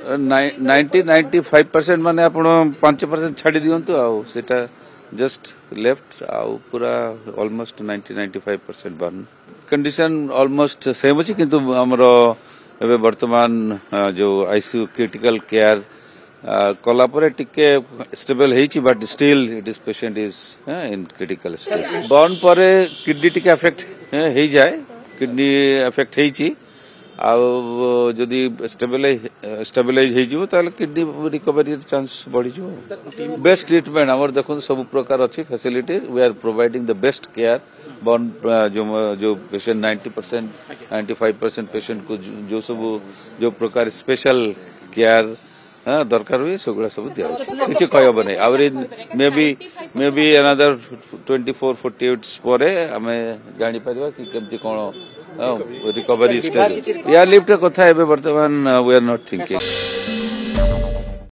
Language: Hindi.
90-95% माने आपण 5% छाड़ी दियंतु आउ सेटा जस्ट लेफ्ट आउ पूरा almost 90-95% burn condition almost same अछि किंतु हमरो एबे वर्तमान जो आईसीयू क्रिटिकल केयर कला परे टिके स्टेबल हेची but still it is patient is in critical stage burn परे किडनी टिके अफेक्ट हे जाय किडनी अफेक्ट हेची आउ जदि स्टेबलाइज हो जिवो ताले किडनी रिकवरी चांस बढ़ी जिवो बेस्ट ट्रीटमेंट हमर देखो सब प्रकार अच्छी facility we are providing the best care burn जो पेशेंट 90% 95% पेशेंट को जो सब जो प्रकार स्पेशल केयर दरकार हुए सगुड़ा सब दिया किसी कहब नहीं आउरी मे बी अनदर 24-48 पर आम जानी पारिबा कि केमती कौन रिकवरी स्टेज या लिफ्ट कथा एबे वर्तमान वी आर नॉट थिंकिंग